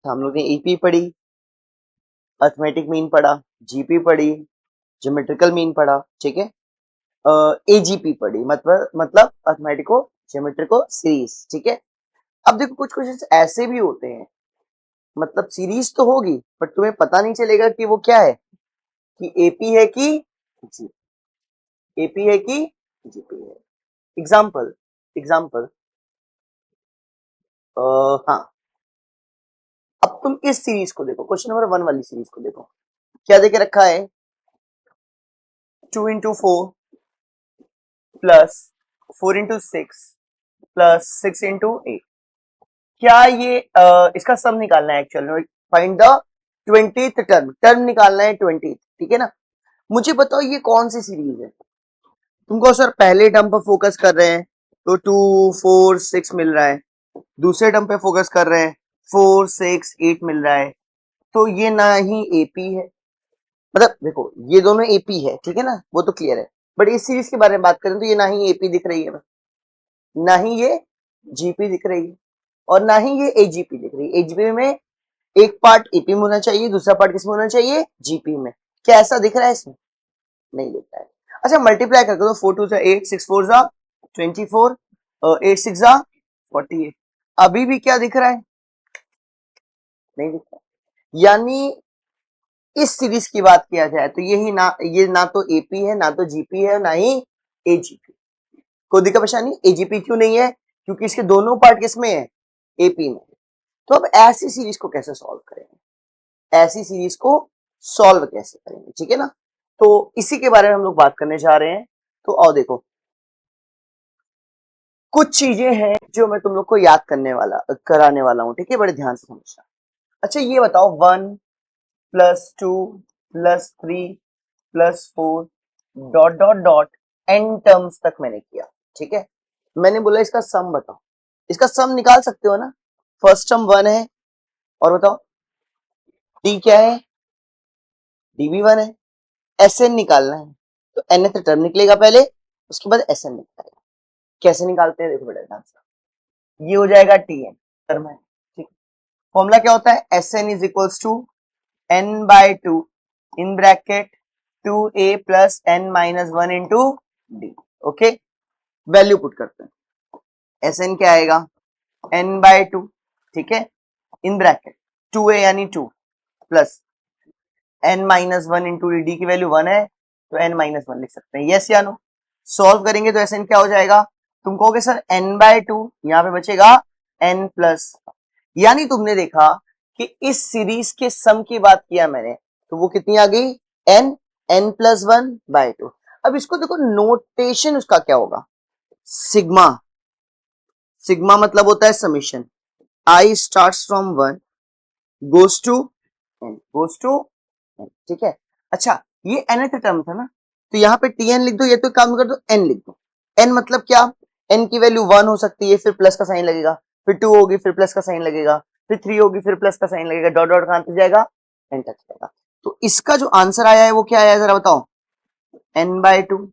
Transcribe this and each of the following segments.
तो हम लोग ने ईपी पढ़ी, अर्थमेटिक मीन पढ़ा, जीपी पढ़ी, ज्योमेट्रिकल मीन पढ़ा, ठीक है, एजीपी पढ़ी, मतलब अर्थमेटिको ज्योमेट्रिको सीरीज, ठीक है। अब देखो कुछ क्वेश्चंस ऐसे भी होते हैं, मतलब सीरीज तो होगी बट तुम्हें पता नहीं चलेगा कि वो क्या है, कि एपी है कि जी, एपी है कि जीपी है। एग्जाम्पल एग्जाम्पल हाँ, अब तुम इस सीरीज को देखो, क्वेश्चन नंबर 1 वाली सीरीज को देखो, क्या देके रखा है, 2 into 4 plus 4 into 6 plus 6 into 8। क्या ये इसका सम निकालना है एक्चुअल में, फाइंड द 20th टर्म निकालना है 20th, ठीक है ना। मुझे बताओ ये कौन सी सीरीज है, तुमको सर पहले टर्म पर फोकस कर रहे हैं तो 2 4 6 मिल रहा है, दूसरे टर्म पे फोकस कर रहे हैं 4 6 8 मिल रहा है, तो ये ना ही एपी है, मतलब देखो ये दोनों एपी है, ठीक है ना, वो तो क्लियर है, बट इस सीरीज के बारे में बात करें तो ये ना ही एपी दिख रही है, ना ही ये जीपी दिख रही है, और ना ही ये एजीपी दिख रही है। एजीपी में एक पार्ट एपी में होना चाहिए, दूसरा पार्ट किसमें होना चाहिए, जीपी में। क्या ऐसा दिख रहा है इसमें, नहीं दिख रहा है। अच्छा मल्टीप्लाई करके दो, 4 2 8 6 4 24 8 6 48, अभी भी क्या दिख रहा है, नहीं दिख रहा है। यानी इस सीरीज की बात किया जाए तो यही ना, ये ना तो एपी है ना तो जीपी है ना ही एजीपी। कोई दिक्कत परेशानी, एजीपी क्यों नहीं है, क्योंकि इसके दोनों पार्ट किसमें है, एपी में। तो अब ऐसी सीरीज को कैसे सॉल्व करेंगे, ऐसी सीरीज को सॉल्व कैसे करेंगे, ठीक है ना, तो इसी के बारे में हम लोग बात करने जा रहे हैं। तो आओ देखो, कुछ चीजें हैं जो मैं तुम लोग को याद कराने वाला हूं, ठीक है, बड़े ध्यान से समझना। अच्छा ये बताओ, 1 + 2 + 3 + 4 dot dot dot n terms तक मैंने किया, ठीक है। मैंने बोला इसका सम बताओ, इसका सम निकाल सकते हो ना, फर्स्ट टर्म 1 है, और बताओ डी क्या है, डी भी 1 है, एस एन निकालना है, तो एन टर्म निकलेगा पहले, उसके बाद एस एन निकलेगा। कैसे निकालते हैं देखो बेटा ध्यान से, ये हो जाएगा टी एन टर्म है, ठीक। फॉर्मूला क्या होता है, S n is equals to n/2 in bracket 2a + n-1 into d, okay. Value put करते हैं, एस एन क्या आएगा, n/2, ठीक है, इन ब्रैकेट 2a यानी 2 प्लस n-1 इंटू डी की वैल्यू 1 है, तो n-1 लिख सकते हैं, यस या नो। सॉल्व करेंगे तो एस एन क्या हो जाएगा, तुम कहोगे सर n/2, यहां पे बचेगा n प्लस, यानी तुमने देखा कि इस सीरीज के सम की बात किया मैंने, तो वो कितनी आ गई, n+1/2। अब इसको देखो, नोटेशन उसका क्या होगा, सिग्मा, सिग्मा मतलब होता है summation, i starts from 1 goes to n, ठीक है। अच्छा ये nth टर्म था ना, तो यहाँ पे tn लिख दो, ये तो काम कर दो n लिख दो। n मतलब क्या, n की वैल्यू 1 हो सकती है, फिर प्लस का साइन लगेगा, फिर 2 होगी फिर प्लस का साइन लगेगा, फिर 3 होगी फिर प्लस का साइन लगेगा, डॉट डॉट कहां तक जाएगा, n तक जाएगा। तो इसका जो आंसर आया है वो क्या आया है, जरा बताओ, n/2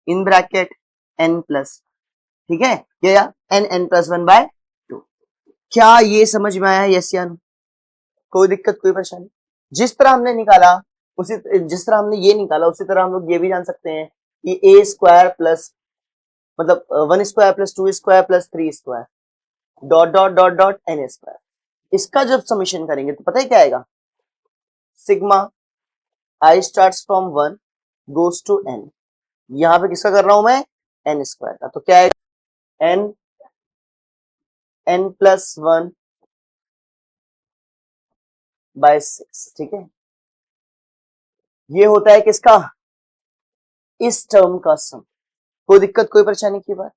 in bracket n plus, ठीक है, या n+1/2। क्या ये समझ में आया, यस या नो, कोई दिक्कत कोई परेशानी। जिस तरह हमने निकाला उसी, जिस तरह हमने ये निकाला उसी तरह हम लोग ये भी जान सकते हैं कि a² प्लस, मतलब 1² + 2² + 3² dot dot dot dot n², इसका जब समीशन करेंगे तो पता है क्या आएगा, sigma i starts from 1 goes to n, यहां पे किसका कर रहा हूं मैं, n² का, तो क्या आएगा, n+1/6, ठीक है। ये होता है किसका, इस टर्म का सम। कोई दिक्कत कोई परेशानी की बात,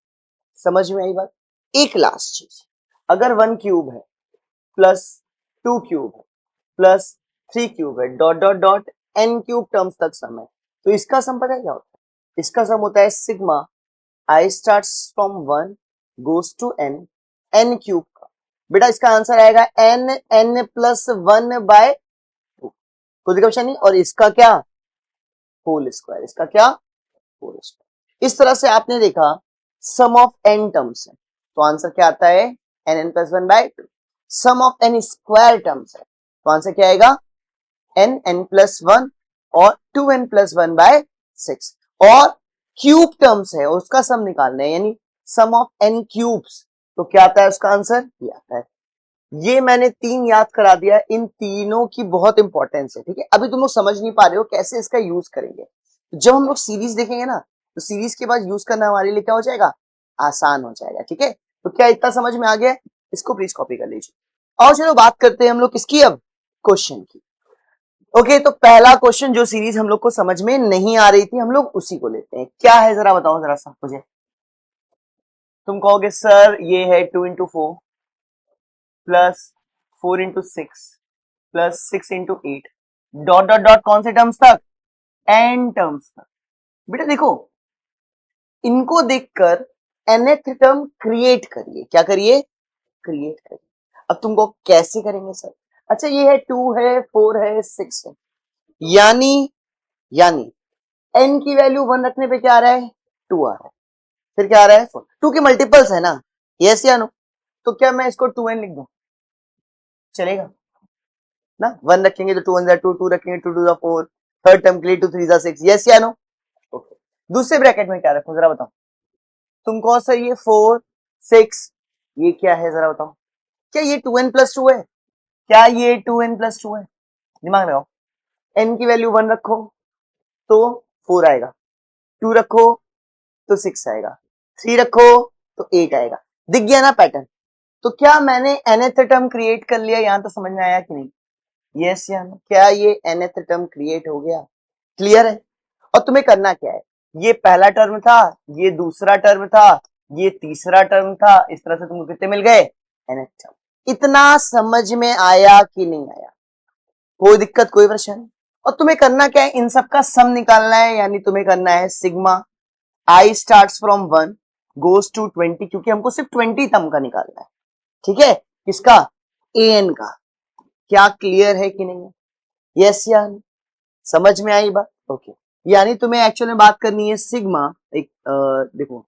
समझ में आई बात। एक लास्ट चीज, अगर 1³ है प्लस 2³ है प्लस 3³ है, dot dot dot n³ terms तक सम है, तो इसका सम पता है क्या होता है, इसका सम होता है sigma i starts from 1 goes to n³ का। बेटा इसका आंसर आएगा n+1/2, कोई दिक्कत नहीं, और इसका क्या, होल स्क्वायर, इसका क्या, होल स्क्वायर। इस तरह से आपने देखा सम ऑफ n टर्म्स है, तो आंसर क्या आता है, n+1/2। Sum of n square terms है तो आंसर क्या आएगा n+1 और 2n+1/6 और क्यूब टर्म्स है उसका सम निकालना है यानी सम ऑफ n क्यूब्स तो क्या आता है उसका आंसर ये आता है। ये मैंने 3 याद करा दिया, इन तीनों की बहुत इंपॉर्टेंस है। ठीक है, अभी तुम लोग समझ नहीं पा रहे हो कैसे इसका यूज करेंगे। तो जब हम लोग सीरीज देखेंगे ना तो सीरीज के बाद यूज करना हमारे लिए क्या हो जाएगा, आसान हो जाएगा। ठीक है, तो क्या इतना समझ में आ गया? इसको प्लीज कॉपी कर लीजिए। और चलो बात करते हैं हम लोग किसकी, अब क्वेश्चन की। ओके, तो पहला क्वेश्चन जो सीरीज हम लोग को समझ में नहीं आ रही थी हम लोग उसी को लेते हैं। क्या है जरा बताओ जरा सा मुझे। तुम कहोगे सर ये है 2 into 4 plus 4 into 6 plus 6 into 8 dot dot dot कौन से टर्म्स तक, एन टर्म्स तक। बेटा देखो, इनको देखकर nth टर्म क्रिएट करिए। क्या करिए? क्रिएट करिए। अब तुमको कैसे करेंगे सर? अच्छा ये है 2 है 4 है 6 है, यानी n की वैल्यू 1 रखने पे क्या आ रहा है, 2 आ रहा है। फिर क्या आ रहा है 4, 2 के मल्टीपल्स है ना, यस या नो? तो क्या मैं इसको 2n लिख दूं, चलेगा ना? 1 रखेंगे तो 2 1 2, 2 रखेंगे 2 2 4, थर्ड टर्म के लिए 2 3 6, यस या नो? ओके, दूसरे ब्रैकेट में क्या रखूं जरा बताओ। तुम कहो सर ये 4 6 ये क्या है जरा बताओ। क्या ये 2n+2 है? क्या ये 2n+2 है? दिमाग लगाओ। n की वैल्यू 1 रखो तो 4 आएगा, 2 रखो तो 6 आएगा, 3 रखो तो 8 आएगा। दिख गया ना पैटर्न? तो क्या मैंने nth टर्म क्रिएट कर लिया? यहां तो समझ में आया कि नहीं, यस या नो? क्या ये nth टर्म क्रिएट हो गया? क्लियर है? और तुम्हें करना क्या है, ये पहला टर्म था, ये दूसरा टर्म था, ये तीसरा टर्म था, इस तरह से तुमको कितने मिल गए, nth टर्म। इतना समझ में आया कि नहीं आया? कोई दिक्कत कोई परेशानी? और तुम्हें करना क्या है, इन सब का सम निकालना है, यानी तुम्हें करना है sigma i start from 1 goes to 20, क्योंकि हमको सिर्फ 20 टर्म का निकालना है। ठीक है, किसका, an का। क्या क्लियर है कि नहीं है, यस या नो? समझ में आई बात? ओके, यानी तुम्हें एक्चुअल में बात करनी है सिग्मा, एक देखो,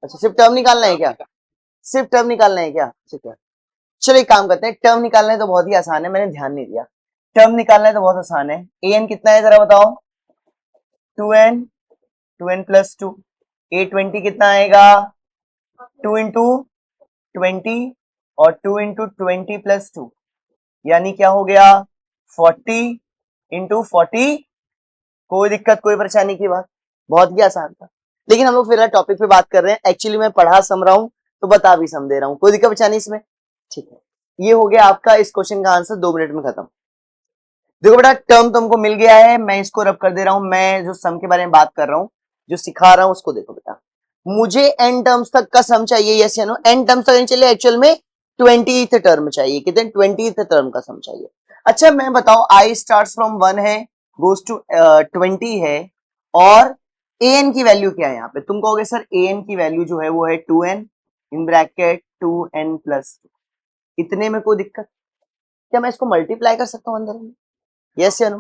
अच्छा सिर्फ टर्म निकालना है क्या, सिर्फ टर्म निकालना है क्या? ठीक है, चलो एक काम करते हैं, टर्म निकालना है तो बहुत ही आसान है, मैंने ध्यान नहीं दिया। टर्म निकालना है तो बहुत आसान है। an कितना है जरा बताओ, 2n, 2n+2, a20 कितना आएगा, 2 into 20 और 2 into 20+2, यानी क्या हो गया 40 into 40। कोई दिक्कत कोई परेशानी की बात, बहुत ही आसान था। लेकिन हम लोग फिलहाल टॉपिक पे बात कर रहे हैं, एक्चुअली मैं पढ़ा सम रहा हूं तो बता भी सम दे रहा हूं, कोई दिक्कत परेशानी इसमें? ठीक है, ये हो गया आपका इस क्वेश्चन का आंसर 2 मिनट में खत्म। देखो बेटा, टर्म तुमको मिल गया है, मैं इसको रब कर दे रहा हूं। मैं जो सम के बारे में बात कर रहा हूं, जो सिखा रहा हूं उसको देखो बेटा। मुझे n टर्म्स तक का सम चाहिए, यस या नो? n टर्म्स तक नहीं चाहिए, एक्चुअल में 20th टर्म चाहिए। कितने, 20th टर्म का सम चाहिए। अच्छा मैं बताओ, i स्टार्ट्स फ्रॉम 1 है गोज टू 20 है, और an की वैल्यू क्या है यहाँ पे? तुम कहोगे सर an की वैल्यू जो है वो है 2n इन ब्रैकेट 2n+2। इतने में कोई दिक्कत? क्या मैं इसको मल्टीप्लाई कर सकता हूँ अंदर में, यस या नो?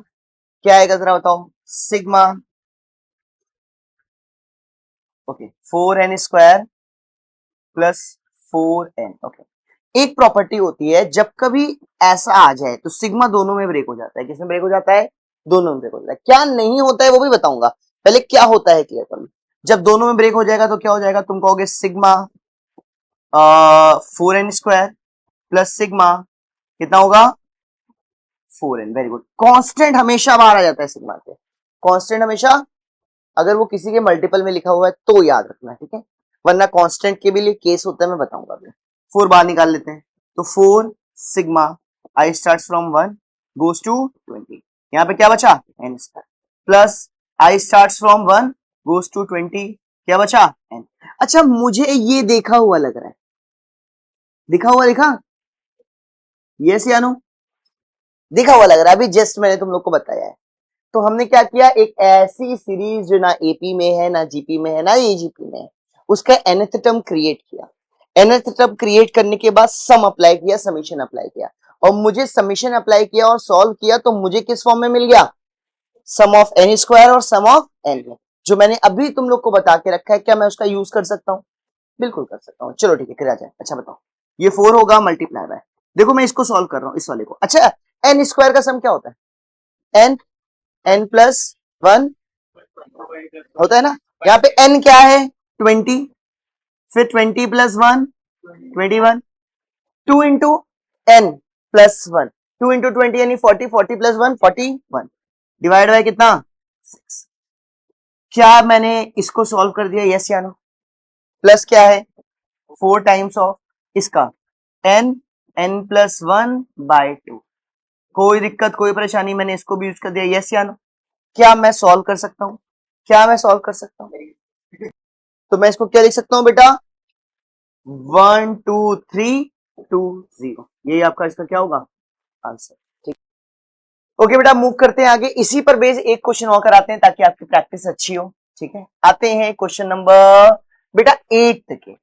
क्या आएगा जरा बताओ, sigma, okay 4n² plus 4n। Okay, एक प्रॉपर्टी होती है जब कभी ऐसा आ जाए तो सिग्मा दोनों में ब्रेक हो जाता है। किसमें ब्रेक हो जाता है? दोनों में ब्रेक हो जाता है। क्या नहीं होता है वो भी बताऊंगा, पहले क्या होता है क्लियर कर। जब दोनों में ब्रेक हो जाएगा तो क्या हो जाएगा, तुम कहोगे सिग्मा 4n² प्लस सिग्मा कितना होगा 4n। वेरी गुड, कांस्टेंट हमेशा बाहर आ जाता है सिग्मा के, कांस्टेंट हमेशा, अगर वो किसी के मल्टीपल में लिखा हुआ है तो याद रखना, ठीक है? वरना कांस्टेंट के भी लिए केस होता है, मैं बताऊंगा अभी। 4 बाहर निकाल लेते हैं, तो 4 sigma i start from 1 goes to 20, यहाँ पे क्या बचा n square, plus i start from 1 goes to 20, क्या बचा n। अच्छा मुझे ये देखा हुआ लग रहा है, दिखा हुआ, दिखा, यस या नो? दिखा हुआ लग रहा है, अभी जस्ट मैंने तुम लोग को बताया है। तो हमने क्या किया, एक ऐसी सीरीज जो ना एपी में है ना जीपी में है ना एजीपी में है, उसका nth टर्म क्रिएट किया। nth टर्म क्रिएट करने के बाद सम अप्लाई किया, समीशन अप्लाई किया, और मुझे समीशन अप्लाई किया और सॉल्व किया तो मुझे किस फॉर्म में मिल गया, सम ऑफ एन स्क्वायर और सम ऑफ एन, जो मैंने अभी तुम लोग को बता के रखा है। क्या मैं उसका यूज कर सकता हूं? बिल्कुल कर सकता हूँ, चलो ठीक है, करा जाए। अच्छा बताओ, ये 4 होगा मल्टीप्लाई बाय, देखो मैं इसको सॉल्व कर रहा हूँ इस वाले को। अच्छा, एन स्क्वायर का सम क्या होता है? एन, एन प्लस 1 होता है ना। यहाँ पे एन क्या है? 20, फिर 20 plus 1 21, 2 into n plus 1, 2 into 20 यानी 40, 40 प्लस 1 41, डिवाइड बाय कितना? 6। क्या मैंने इसको सॉल्व कर दिया? यस या नो? प्लस क्या है? 4 टाइम्स ऑफ इसका एन, एन प्लस 1 बाय 2। कोई दिक्कत, कोई परेशानी? मैंने इसको भी यूज कर दिया, यस या नो? क्या मैं सॉल्व कर सकता हूं? क्या मैं सॉल्व कर सकता हूं? तो मैं इसको क्या लिख सकता हूं बेटा? 1 2 3 2 0, यही आपका इसका क्या होगा? आंसर। ठीक, ओके बेटा, मूव करते हैं आगे। इसी पर बेस एक क्वेश्चन और कराते हैं ताकि आपकी प्रैक्टिस अच्छी हो। ठीक है, आते हैं क्वेश्चन नंबर बेटा 8 के।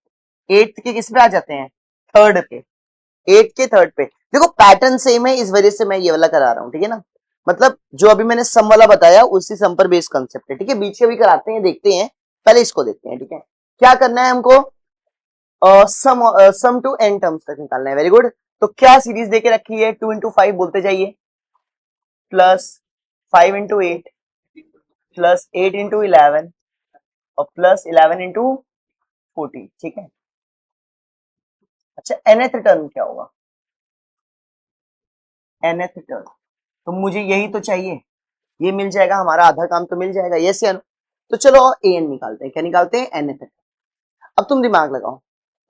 8 के किस पे आ जाते हैं? थर्ड पे। 8 के थर्ड पे देखो, पैटर्न सेम है, इस वजह से मैं ये वाला करा रहा हूं। ठीक है ना, मतलब जो अभी मैंने सम वाला बताया उसी सम पर बेस कंसेप्ट है। ठीक है, बीच के भी कराते हैं, देखते हैं, पहले इसको देखते हैं। ठीक है, क्या करना है हमको? सम टू एन टर्म्स तक निकालना है। Very good. तो क्या सीरीज देके रखी है? 2 इंटू 5 बोलते जाइए, प्लस 5 इंटू 8, प्लस 8 इंटू 11 और प्लस 11 इंटू 14। ठीक है, अच्छा nth टर्म क्या होगा? nth टर्म, तो मुझे यही तो चाहिए, ये मिल जाएगा, हमारा आधा काम तो मिल जाएगा। यस या नो? तो चलो an निकालते हैं। क्या निकालते हैं? nth। अब तुम दिमाग लगाओ,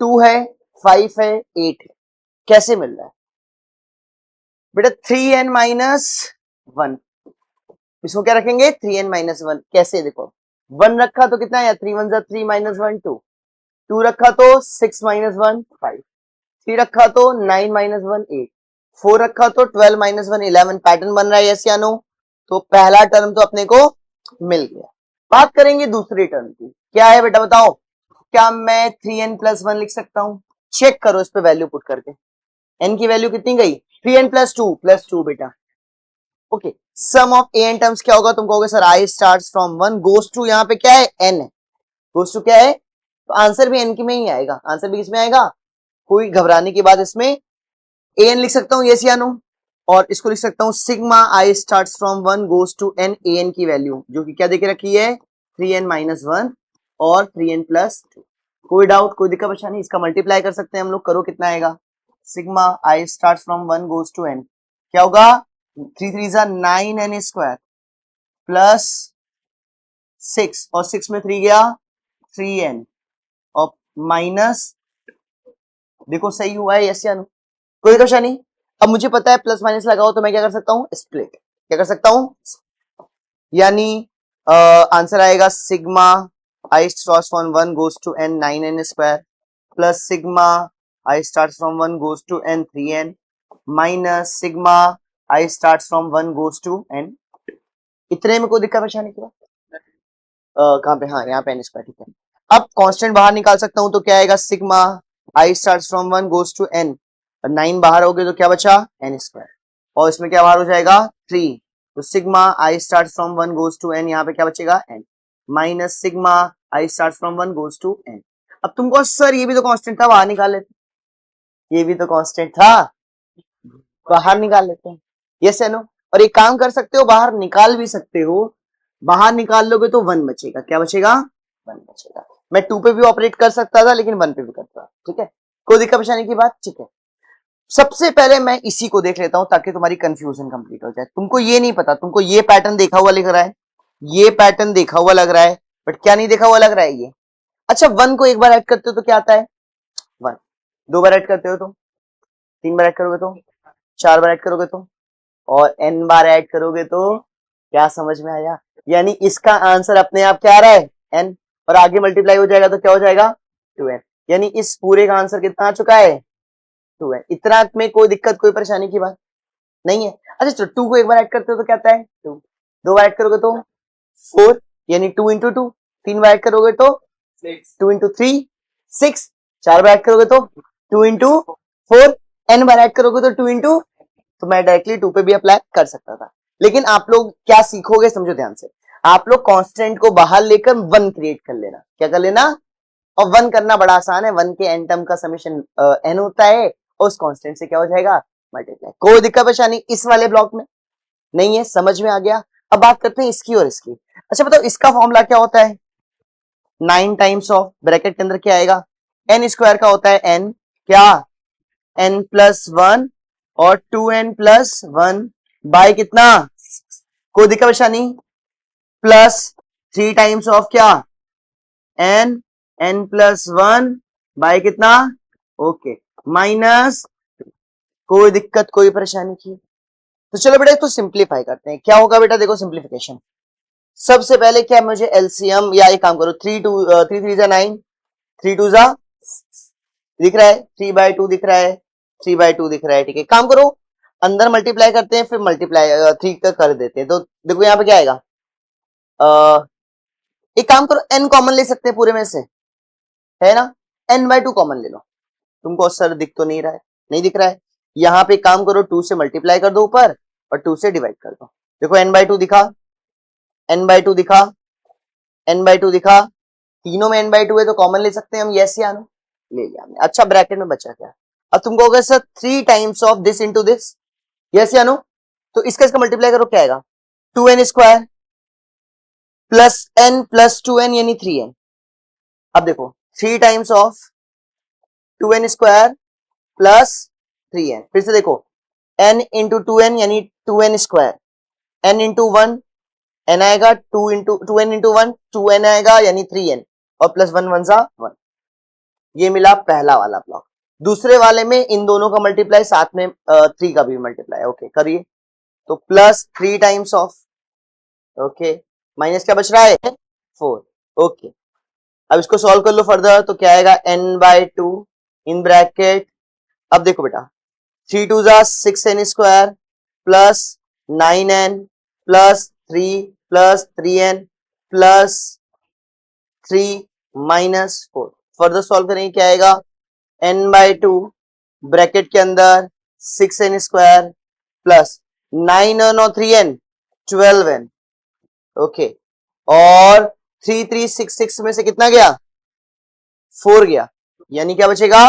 2 है, 5 है, 8 है, कैसे मिल रहा है बेटा? 3n माइनस 1, इसको क्या रखेंगे? 3n minus 1। कैसे? देखो, 1 रखा तो कितना है? 3 1 3 माइनस 1 2, 2 रखा तो 6 माइनस 1 5, 3 रखा तो 9 माइनस 1 8, 4 रखा तो 12 माइनस 1 11। पैटर्न बन रहा है, यस या नो? तो पहला टर्म तो अपने को मिल गया। बात करेंगे दूसरी टर्म की, क्या है बेटा बताओ? क्या मैं 3n प्लस 1 लिख सकता हूं? चेक करो इस पे वैल्यू पुट करके, n की वैल्यू कितनी गई? 3n प्लस 2 बेटा। Okay, sum of a n terms क्या होगा? तुम कहोगे sir i start from 1 goes to, यहाँ पे क्या है? n है, गोस टू क्या है? तो आंसर भी n की में ही आएगा। आंसर भी किसमें आएगा? कोई घबराने की बात इसमें, an लिख सकता हूं, यस या नो? और इसको लिख सकता हूं sigma i start from 1 goes to n, an की वैल्यू जो कि क्या देके रखी है? 3n माइनस 1 और 3n प्लस 2। कोई डाउट, कोई दिक्कत परेशानी? इसका मल्टीप्लाई कर सकते हैं हम लोग, करो कितना आएगा? Sigma i start from 1 goes to n, क्या होगा? 3 3 जा 9n स्क्वायर प्लस 6, और 6 में 3 गया 3n, और माइनस, देखो सही हुआ है, यस या नो? कोई क्वेश्चन नहीं? अब मुझे पता है प्लस माइनस लगाओ तो मैं क्या कर सकता हूं? स्प्लिट। क्या कर सकता हूं? यानी आंसर आएगा sigma i start from 1 goes to n 9n square plus sigma i start from 1 goes to n 3n minus sigma i start from 1 goes to n। इतने में कोई दिक्कत परेशानी की बात? कहां पे? हाँ, यहाँ पे n स्क्वायर। ठीक है, अब कांस्टेंट बाहर निकाल सकता हूं तो क्या आएगा? Sigma i start from 1 goes to n, 9 बाहर हो गए तो क्या बचा? n स्क्वायर, और इसमें क्या बाहर हो जाएगा? 3, तो sigma i start from 1 goes to n, यहाँ पे क्या बचेगा? n minus sigma i start from 1 goes to n। अब तुमको सर ये भी तो कांस्टेंट था, बाहर निकाल लेते, ये भी तो कांस्टेंट था, बाहर निकाल लेते हैं। यस या नो? और एक काम कर सकते हो, बाहर निकाल भी सकते हो। बाहर निकाल लोगे तो 1 बचेगा। क्या बचेगा? 1 बचेगा। मैं 2 पे भी ऑपरेट कर सकता था लेकिन 1 पे भी करता। ठीक है, कोई दिक्कत परेशानी की बात? ठीक है, सबसे पहले मैं इसी को देख लेता हूं ताकि तुम्हारी कंफ्यूजन कंप्लीट हो जाए। तुमको ये नहीं पता, तुमको ये पैटर्न देखा हुआ लिख रहा है, ये पैटर्न देखा हुआ लग रहा है, बट क्या नहीं देखा हुआ लग रहा है ये? अच्छा, 1 को एक बार ऐड करते हो तो क्या आता है? 1। 2 बार ऐड करते हो तो, 3 बार ऐड करोगे तो, 4 बार ऐड करोगे तो, और n बार ऐड करोगे तो, क्या समझ में आया? यानी इसका आंसर अपने आप क्या आ रहा है? n, और आगे मल्टीप्लाई हो जाएगा तो क्या हो जाएगा? 2n। यानी इस पूरे का आंसर कितना आ चुका है? 2n। इतना में कोई दिक्कत, कोई परेशानी की बात नहीं है। अच्छा चलो, 2 को एक बार ऐड करते हो तो क्या आता है? 2। 2 बार ऐड करोगे तो 4, यानी 2 इंटू 2। 3 बार ऐड करोगे तो 2 इंटू 3 6। 4 बार ऐड करोगे तो 2 इंटू 4। n बार ऐड करोगे तो 2 इंटू, तो मैं डायरेक्टली 2 पे भी अप्लाई कर सकता था। लेकिन आप लोग क्या सीखोगे, समझो ध्यान से। आप लोग कांस्टेंट को बाहर लेकर 1 क्रिएट कर लेना। क्या कर लेना? और 1 करना बड़ा आसान है, 1 के एन टर्म का समेशन n होता है और उस कांस्टेंट से क्या हो जाएगा मल्टीप्लाई। कोई दिक्कत परेशानी इस वाले ब्लॉक में नहीं है, समझ में आ गया। अब बात करते हैं इसकी और इसकी। अच्छा बताओ इसका फॉर्मूला क्या होता है, 9 टाइम्स ऑफ ब्रैकेट के अंदर क्या आएगा, एन स्क्वायर का होता है n क्या n+1 और 2n+1 बाय कितना, कोई दिक्कत परेशानी, प्लस 3 टाइम्स ऑफ क्या n+1 बाय कितना, ओके, माइनस, कोई दिक्कत कोई परेशानी की। तो चलो बेटा इसको सिंप्लीफाई करते हैं, क्या होगा बेटा, देखो सिंप्लीफिकेशन सबसे पहले क्या, मुझे एलसीएम या एक काम करो, 3 3 3 2 जा दिख रहा है, 3/2 दिख रहा है, 3/2 दिख रहा है, ठीक है। काम करो अंदर मल्टीप्लाई करते हैं, फिर मल्टीप्लाई 3 का कर देते हैं। तो देखो यहाँ पे क्या आएगा, एक काम करो n कॉमन ले सकते हैं पूरे में से, है ना, n/2 कॉमन ले लो। तुमको सर दिख तो नहीं रहा है, नहीं दिख रहा है, यहाँ पे काम करो 2 से मल्टीप्लाई कर दो ऊपर और 2 से डिवाइड कर दो। देखो n/2 दिखा, n/2 दिखा, n/2 दिखा, तीनों में n/2 है तो कॉमन ले सकते हैं हम, यस या नो, ले लिया हमने। अच्छा ब्रैकेट में बचा क्या, अब तुमको होगा sir 3 times of this into this, yes या नो, तो इसका मल्टीप्लाई करो क्या आएगा, 2n square plus n plus 2n यानी 3n। अब देखो 3 times of 2n square plus 3n, फिर से देखो n इंटू 2n यानी 2n square, n into 1 n आएगा, 2n इंटू 1 2n आएगा यानी 3n, और प्लस 1 1 जा 1। ये मिला पहला वाला ब्लॉक। दूसरे वाले में इन दोनों का मल्टीप्लाई साथ में 3 का भी मल्टीप्लाई, ओके करिए। तो plus 3 times of, okay, minus क्या बच रहा है 4, ओके। अब इसको सॉल्व कर लो फर्दर, तो क्या आएगा n/2 इन ब्रैकेट, अब देखो बेटा 3 2 जा 6n square plus 9n plus 3 plus 3n plus 3 minus 4। Further solve करेंगे क्या आएगा n/2 ब्रैकेट के अंदर 6n स्क्वायर प्लस 9n और 3n 12n, ओके, और 3 3 6 6 में से कितना गया 4 गया, यानी क्या बचेगा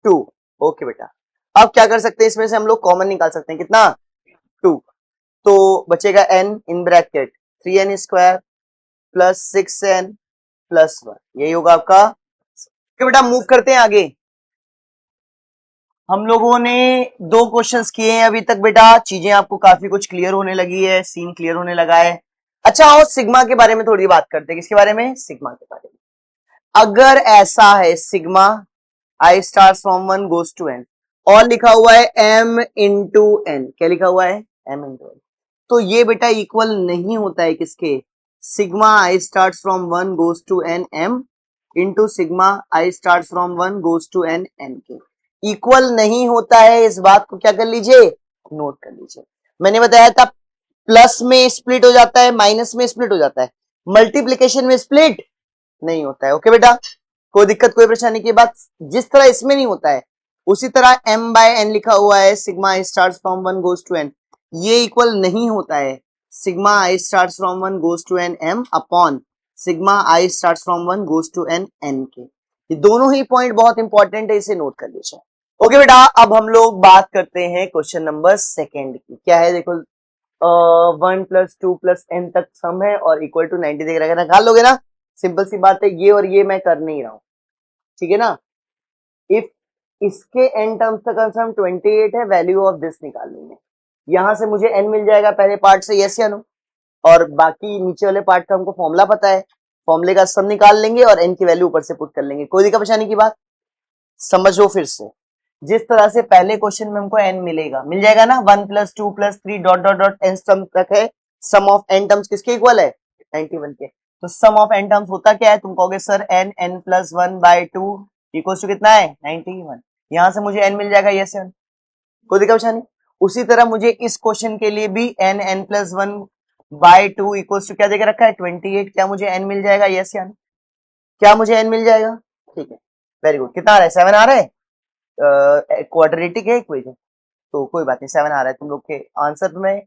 2, ओके बेटा। अब क्या कर सकते हैं, इसमें से हम लोग कॉमन निकाल सकते हैं, कितना 2, तो बचेगा n in bracket 3n square plus 6n plus 1, यही होगा आपका। बेटा मूव करते हैं आगे, हम लोगों ने 2 क्वेश्चंस किए हैं अभी तक बेटा, चीजें आपको काफी कुछ क्लियर होने लगी है, सीन क्लियर होने लगा है। अच्छा आओ सिग्मा के बारे में थोड़ी बात करते हैं, किसके बारे में, सिग्मा के बारे में। अगर ऐसा है sigma i star from 1 goes to n और लिखा हुआ है m इंटू n, क्या लिखा हुआ है m इंटू n, तो ये बेटा इक्वल नहीं होता है किसके, sigma i start from 1 goes to n m into sigma i start from 1 goes to n n के, इक्वल नहीं होता है। इस बात को क्या कर लीजिए, नोट कर लीजिए। मैंने बताया था प्लस में स्प्लिट हो जाता है, माइनस में स्प्लिट हो जाता है, मल्टीप्लीकेशन में स्प्लिट नहीं होता है, ओके बेटा, कोई दिक्कत कोई परेशानी की बात, जिस तरह इसमें नहीं होता है उसी तरह m/n लिखा हुआ है, sigma i start from 1 goes to n, ये इक्वल नहीं होता है sigma i start from 1 goes to n m upon sigma i start from 1 goes to n n के। ये दोनों ही पॉइंट बहुत इंपॉर्टेंट है, इसे नोट कर लीजिए। ओके बेटा, अब हम लोग बात करते हैं क्वेश्चन नंबर 2 की। क्या है देखो, 1 + 2 + n तक सम है और इक्वल टू 90 देख रहा है, निकाल लोगे ना, सिंपल सी बात है, ये और ये मैं कर नहीं रहा हूं, ठीक है ना। इफ इसके n टर्म्स तक सम 28 है, वैल्यू ऑफ दिस निकालनी है, यहां से मुझे n मिल जाएगा पहले पार्ट से, यस या नो, और बाकी नीचे वाले पार्ट का हमको फॉर्मूला पता है, फॉर्मूले का सम निकाल लेंगे और n की वैल्यू ऊपर से पुट कर लेंगे। कोई दिक्कत परेशानी की बात, समझो फिर से, जिस तरह से पहले क्वेश्चन में हमको n मिलेगा, मिल जाएगा ना, 1 + 2 + 3 डॉट डॉट डॉट n सम तक है, सम ऑफ n टर्म्स किसके इक्वल है 91 के। तो सम ऑफ n टर्म्स होता क्या है, तुम कहोगे sir n n+1/2 equals to कितना है 91, यहां से मुझे n मिल जाएगा, यस n, कोई दिक्कत परेशानी। उसी तरह मुझे इस क्वेश्चन के लिए भी n n+1/2 इक्वल्स टू क्या देकर रखा है 28, क्या मुझे n मिल जाएगा, यस या, क्या मुझे n मिल जाएगा, ठीक है, वेरी गुड। कितना आ रहा है 7 आ रहा है, क्वाड्रेटिक है इक्वेशन, तो कोई बात नहीं 7 आ रहा है, तुम लोग के आंसर पे मैं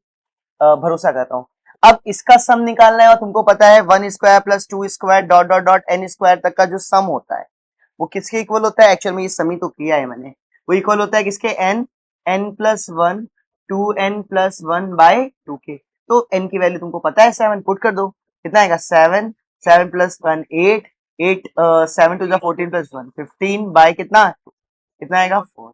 भरोसा करता हूँ। अब इसका सम निकालना है और तुमको पता है 1 square + 2 square dot dot dot n square तक का जो सम होता है वो किसके इक्वल होता है, एक्चुअल में ये समी तो किया है मैंने, वो इक्वल होता है किसके, n, n+1 2n+1/2 के। तो n की वैल्यू तुमको पता है 7, पुट कर दो, कितना आएगा 7, 7+1 8, 8 7 to the 14+1 15 बाय कितना, कितना आएगा 4।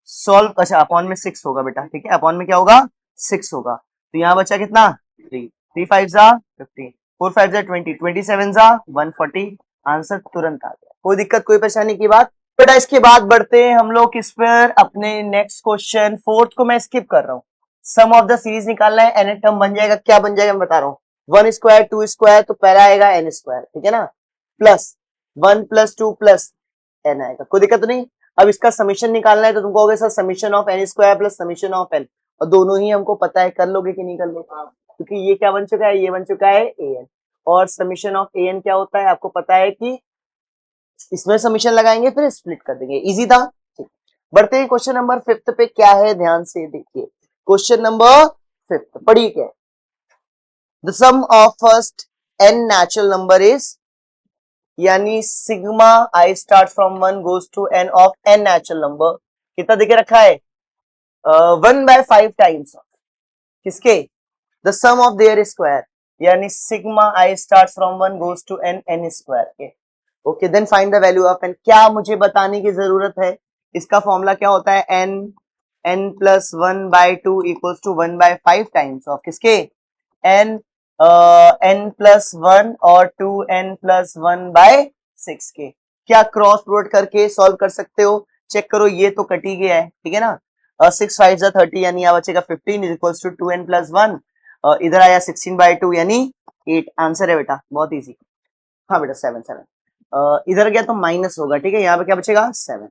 सॉल्व, अच्छा अपॉन में 6 होगा बेटा, ठीक है, अपॉन में क्या होगा 6 होगा, तो यहाँ बचा कितना 3, 3 5 जा 15, 4 5 जा 20, 27 जा 140, आंसर तुरंत आ गया, कोई दिक्कत कोई परेशानी की बात बेटा। इसके बाद बढ़ते हैं हम लोग किस पर, अपने नेक्स्ट क्वेश्चन, फोर्थ को मैं स्किप कर रहा हूँ। सम ऑफ द सीरीज निकालना है, एन टर्म बन जाएगा, क्या बन जाएगा मैं बता रहा हूँ, 1 स्क्वायर 2 स्क्वायर, तो पहला आएगा n स्क्वायर, ठीक है ना, प्लस 1 + 2 + n आएगा, कोई दिक्कत तो नहीं। अब इसका समीशन निकालना है, तो तुमको होगा sir summation of n square plus summation of n, और दोनों ही हमको पता है, कर लोगे कि नहीं कर लोगे, क्योंकि ये क्या बन चुका है, ये बन चुका है an, और समीशन ऑफ an क्या होता है आपको पता है कि इसमें समीशन लगाएंगे फिर स्प्लिट कर देंगे, इजी था। बढ़ते हैं क्वेश्चन नंबर 5 पे, क्या है ध्यान से देखिए, क्वेश्चन नंबर 5 पढ़िए क्या है, the sum of first n natural number is, यानी sigma i start from 1 goes to n of n natural number, कितना देके रखा है 1/5 टाइम्स ऑफ किसके, the sum of their square, यानी sigma i start from 1 goes to n square के। Okay then find the value of n, क्या मुझे बताने की जरूरत है, इसका फॉर्मूला क्या होता है, n+1/2 equals to 1/5 times of किसके, n n+1 और 2n+1/6 के। क्या क्रॉस प्रोडक्ट करके सॉल्व कर सकते हो, चेक करो, ये तो कट ही गया है, ठीक है ना, 6 5 जा 30, यानी यहाँ बचेगा 15 इक्वल्स टू 2n+1, इधर आया 16/2 यानी 8, आंसर है बेटा, बहुत इजी। हाँ बेटा 7 7, इधर गया तो माइनस होगा, ठीक है, यहाँ पे क्या बचेगा 7।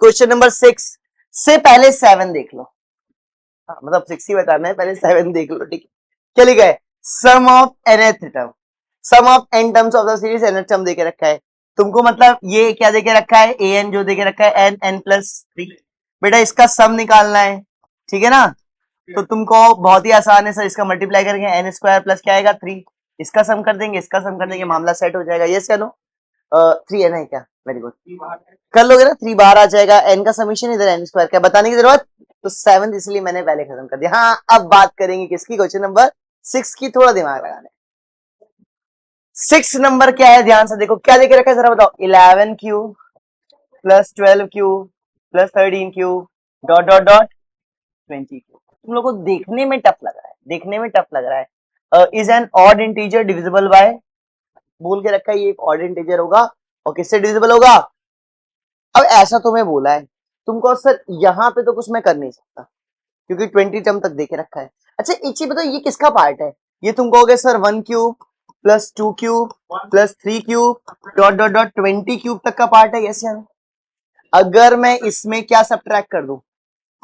क्वेश्चन नंबर 6 से पहले 7 देख लो, हाँ, मतलब 6 ही बताना है, पहले 7 देख लो, ठीक है, क्या लिखा है, sum of nth term, sum of n terms of the series nth term देके रखा है तुमको, मतलब ये क्या देके रखा है, an जो देके रखा है n+3, बेटा इसका सम निकालना है, ठीक है ना, तो तुमको बहुत ही आसान है सर, इसका मल्टीप्लाई करेंगे n स्क्वायर प्लस क्या आएगा 3, इसका सम कर देंगे, इसका सम कर देंगे, मामला सेट हो जाएगा, यस या नो, 3 n है क्या, वेरी गुड, कर लोगे ना, 3 बाहर आ जाएगा, n का समीशन इधर n स्क्वायर, क्या बताने की जरूरत, तो 7 इसलिए मैंने पहले खत्म कर दिया। हाँ अब बात करेंगे किसकी, क्वेश्चन नंबर 6 की, थोड़ा दिमाग लगाने, 6 नंबर क्या है, ध्यान से देखो क्या देके रखा है जरा बताओ, 11 cube plus 12 cube plus 13 cube dot dot dot 20 cube. तुम लोग को देखने में टफ लग रहा है, देखने में टफ लग रहा है, is an odd integer divisible by, बोल के रखा है ये एक ऑड इंटीजर होगा, और किससे डिविजिबल होगा, अब ऐसा तुम्हें बोला है, तुमको सर यहाँ पे तो कुछ मैं कर नहीं सकता, क्योंकि 20 टर्म तक देके रखा है। अच्छा एक चीज बताओ, ये किसका पार्ट है, ये तुम कहोगे sir 1 cube plus 2 cube plus 3 cube dot dot dot 20 cube तक का पार्ट है, यस या नो। अगर मैं इसमें क्या सब्ट्रैक्ट कर दूं,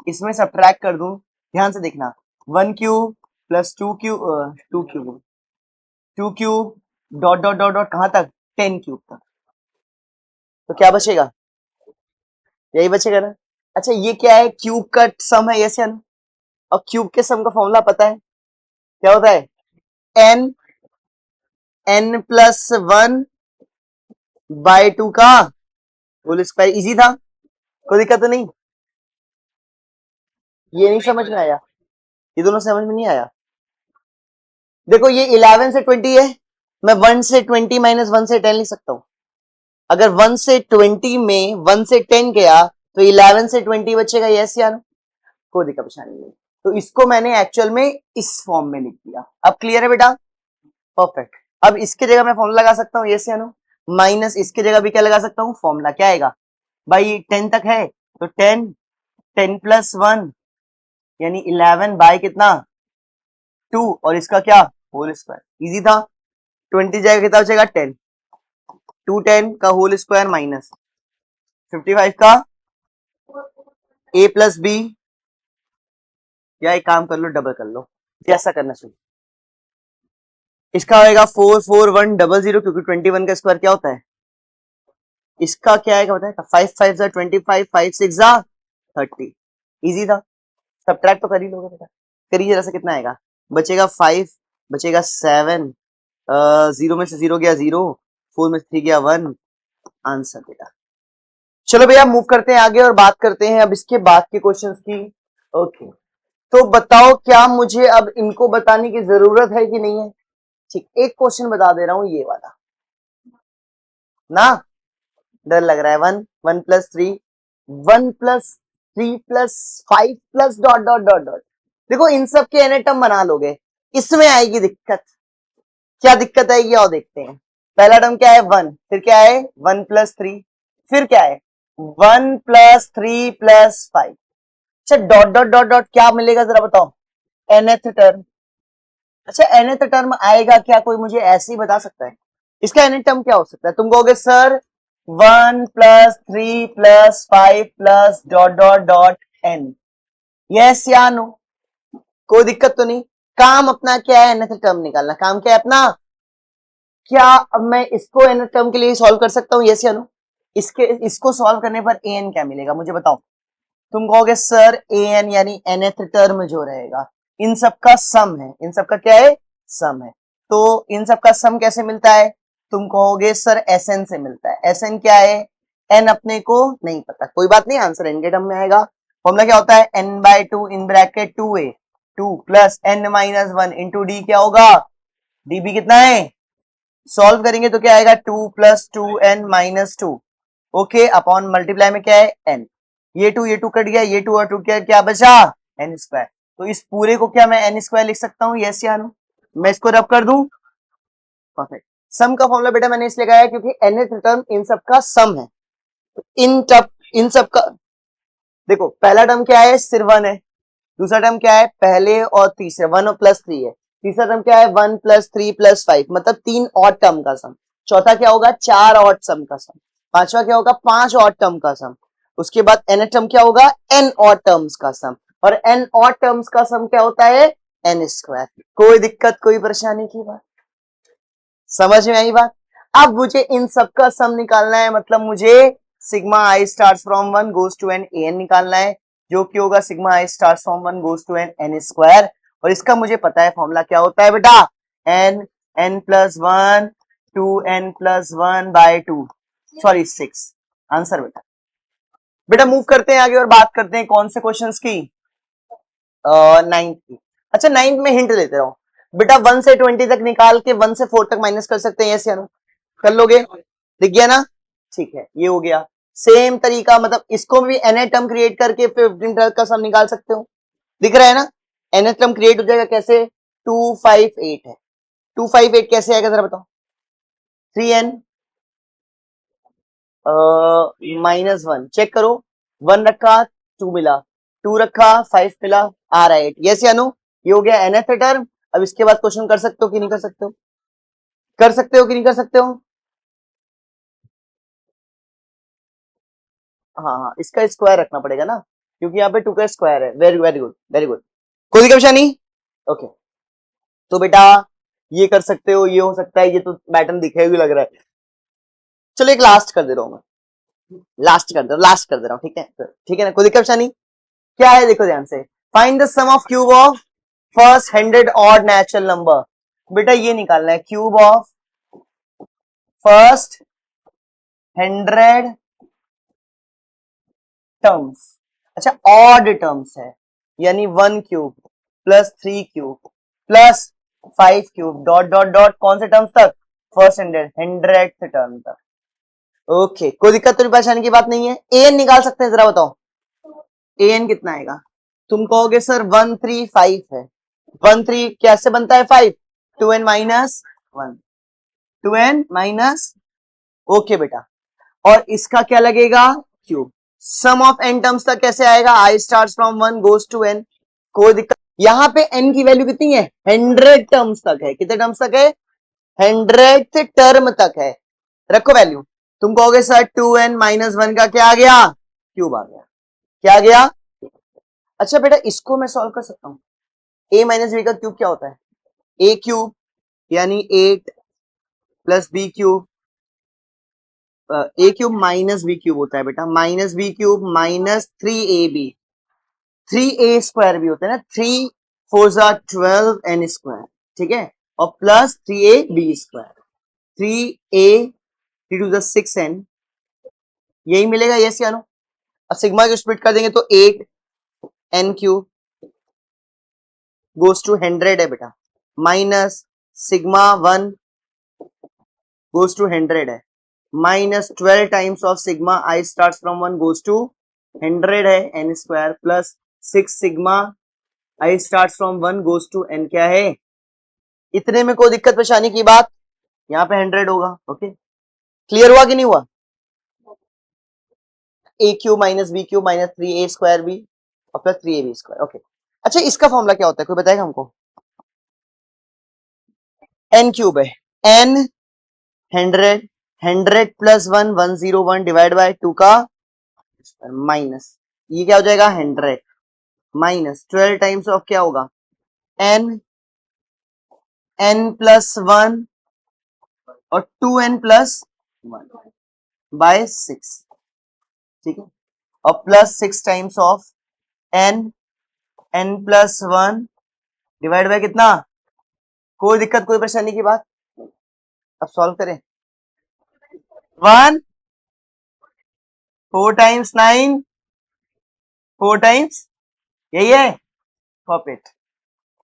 इसमें सब्ट्रैक्ट कर दूं, ध्यान से देखना, 1 cube plus 2 cube 2 cube 2 cube dot dot dot dot कहां तक 10 क्यूब तक, तो क्या बचेगा, यही बचेगा ना। अच्छा ये क्या है, क्यूब का सम है, यस या नो, और क्यूब के सम का फॉर्मूला पता है क्या होता है, n n+1/2 का होल स्क्वायर, इजी था, कोई दिक्कत तो नहीं, ये नहीं समझ में आया, ये दोनों समझ में नहीं आया। देखो ये 11 से 20 है, मैं 1 से 20 माइनस 1 से 10 लिख सकता हूं, अगर 1 से 20 में 1 से 10 गया तो 11 से 20 बचेगा, यस या नो, कोई दिक्कत परेशानी नहीं, तो इसको मैंने एक्चुअल में इस फॉर्म में लिख दिया, अब क्लियर है बेटा, परफेक्ट। अब इसके जगह मैं फॉर्मूला लगा सकता हूँ, यस या नो, माइनस इसके जगह भी क्या लगा सकता हूँ, फॉर्मूला क्या आएगा भाई, 10 तक है तो 10 10+1 यानी 11 बाय कितना 2, और इसका क्या होल स्क्वायर, इजी था, 20 जाएगा कितना बचेगा 10, 210 का होल स्क्वायर माइनस 55 का a प्लस बी, या एक काम कर लो डबल कर लो, जैसा करना चाहिए, इसका होगा 44100, क्योंकि 21 का स्क्वायर क्या होता है, इसका क्या आएगा बताए, 5 5 जा 25, 5 6 जा 30, इजी था, सब्ट्रैक्ट तो कर ही लोगे बेटा, करिए जरा सा, कितना आएगा, बचेगा 5, बचेगा 7, 0 में से 0 गया 0, 4 में से 3 गया 1, आंसर बेटा। चलो भैया मूव करते हैं आगे और बात करते हैं अब इसके बाद के क्वेश्चंस की। ओके, तो बताओ क्या मुझे अब इनको बताने की जरूरत है कि नहीं है? ठीक, एक क्वेश्चन बता दे रहा हूं, ये वाला ना, डर लग रहा है। 1 1 + 3, 1 + 3 + 5 + डॉट डॉट डॉट डॉट। देखो इन सब के एनेटम बना लोगे, इसमें आएगी दिक्कत। क्या दिक्कत आएगी आओ देखते हैं। पहला टर्म क्या है 1, फिर क्या है 1 + 3, फिर क्या है 1 + 3 + 5। अच्छा डॉट डॉट डॉट डॉट क्या मिलेगा जरा बताओ? nth term. अच्छा nth टर्म आएगा क्या, कोई मुझे ऐसे ही बता सकता है? इसका nth टर्म क्या हो सकता है? तुम कहोगे sir 1 + 3 + 5 + dot dot dot n। Yes या नो? कोई दिक्कत तो नहीं। काम अपना क्या है? nth टर्म निकालना। काम क्या है अपना? क्या अब मैं इसको nth टर्म के लिए सॉल्व कर सकता हूं? यस या नो? इसको सॉल्व करने पर an क्या मिलेगा मुझे बताओ? तुम कहोगे सर an यानी nth टर्म जो रहेगा इन सबका सम है। इन सबका क्या है? सम है। तो इन सबका सम कैसे मिलता है? तुम कहोगे सर Sn से मिलता है। Sn क्या है? n अपने को नहीं पता, कोई बात नहीं, आंसर n के टर्म में आएगा। फॉर्मूला क्या होता है? n/2 in bracket 2a 2 + n-1 into D क्या होगा? db कितना है? सॉल्व करेंगे तो क्या आएगा? 2 + 2n-2 ओके अपॉन मल्टीप्लाई में क्या है? n। ये टू कट गया, ये 2 और 2 क्या बचा? n²। तो इस पूरे को क्या मैं n² लिख सकता हूं? यस या नो? मैं इसको रब कर दूं? परफेक्ट। सम का फॉर्मूला बेटा मैंने इसलिए लगाया क्योंकि nth टर्म इन सबका सम है। इन सबका देखो पहला टर्म क्या है? सिर्फ 1 है। दूसरा टर्म क्या है? पहले और तीसरे 1 + 3 है। तीसरा टर्म क्या है? 1 + 3 + 5 मतलब 3 ऑड टर्म का सम। चौथा क्या होगा? 4 ऑड सम का सम। पांचवा क्या होगा? 5 ऑड टर्म का सम। उसके बाद n टर्म क्या होगा? n ऑड टर्म्स का सम। और n ऑड टर्म्स का सम क्या होता है? n²। कोई दिक्कत कोई परेशानी की बात? समझ में आई बात? अब मुझे इन सबका सम निकालना है, मतलब मुझे sigma i stars from 1 goes to n an निकालना है, जो कि होगा sigma i stars from 1 goes to n n²। और इसका मुझे पता है फॉर्मूला क्या होता है बेटा? n+1 2n+1/2 sorry 6। आंसर बेटा। बेटा मूव करते हैं आगे और बात करते हैं कौन से क्वेश्चंस की? 9th की। अच्छा 9th में हिंट देते रहो बेटा। 1 से 20 तक निकाल के 1 से 4 तक माइनस कर सकते हैं। यस या नो? कर लोगे? दिख गया ना? ठीक है, ये हो गया। सेम तरीका, मतलब इसको भी nth टर्म क्रिएट करके 15 टर्म का सम निकाल सकते हो। दिख रहा है ना? nth टर्म क्रिएट हो जाएगा कैसे? 258 है। 258 कैसे आएगा जरा बताओ? 3n -1 चेक करो। 1 रखा 2 मिला, 2 रखा 5 मिला, आ रहा है 8। यस या नो? ये हो गया nth टर्म। अब इसके बाद क्वेश्चन कर सकते हो कि नहीं कर सकते हो? कर सकते हो कि नहीं कर सकते हो? हाँ हाँ, इसका स्क्वायर रखना पड़ेगा ना, क्योंकि यहाँ पे 2 का स्क्वायर है। Very very good very good. कोई दिक्कत नहीं? ओके, तो बेटा ये कर सकते हो, ये हो सकता है, ये तो पैटर्न दिखे हुए लग रहा है। चलो एक लास्ट कर दे रहा हूं मैं, लास्ट कर दे रहा हूं, ठीक है? ठीक है ना? कोई दिक्कत नहीं? क्या है देखो ध्यान से। Find the sum of cube of first 100 odd natural number. बेटा ये निकालना है क्यूब ऑफ फर्स्ट 100 टर्म्स। अच्छा ऑड टर्म्स है, यानी 1 cube plus 3 cube plus 5 cube dot dot dot कौन से टर्म्स तक? फर्स्ट 100th टर्म तक। ओके, कोई दिक्कत तो परेशानी की बात नहीं है। एन निकाल सकते हैं, जरा बताओ एन कितना आएगा? तुम कहोगे सर 135 है। 13 कैसे बनता है? 5 2n-1 2n-, ओके बेटा। और इसका क्या लगेगा? Cube. Sum of n terms तक कैसे आएगा? i start from 1 goes to n। कोई दिक्कत? यहां पे n की वैल्यू कितनी है? 100 टर्म्स तक है। कितने टर्म्स तक है? 100th टर्म तक है। रखो वैल्यू। तुम कहोगे सर 2n-1 का क्या आ गया? क्यूब आ गया। क्या आ गया? अच्छा बेटा इसको मैं सॉल्व कर सकता हूं। a माइनस बी का क्यूब क्या होता है? a क्यूब यानी 8 प्लस बी क्यूब, ए क्यूब माइनस बी क्यूब होता है बेटा। Minus b cube -3ab, 3a² भी होता है ना। 3 4 12n², ठीक है? और plus 3ab², 3a 3 to the 6n यही मिलेगा, यस या नो? अब सिग्मा को स्प्लिट कर देंगे तो 8 n क्यूब गोज टू 100 है बेटा, माइनस सिग्मा 1 गोज टू 100 है, minus 12 times of sigma i start from 1 goes to 100 है n square, plus 6 sigma i start from 1 goes to n क्या है। इतने में कोई दिक्कत परेशानी की बात? यहाँ पे 100 होगा। ओके, क्लियर हुआ कि नहीं हुआ? A cube minus b cube minus 3a square b और प्लस 3ab स्क्वायर। ओके, अच्छा इसका फॉर्मूला क्या होता है, कोई बताएगा हमको? n क्यूब है, n 100, 100 प्लस 1 101 डिवाइड बाय 2 का माइनस, ये क्या हो जाएगा 100 माइनस 12 टाइम्स ऑफ क्या होगा n, n प्लस 1 और 2n प्लस 1 बाय 6, ठीक है, और plus 6 times of n, n plus 1 divide by कितना? कोई दिक्कत कोई परेशानी की बात? अब सॉल्व करें। 1 4 टाइम्स 9 4 टाइम्स, यही है, कॉप इट।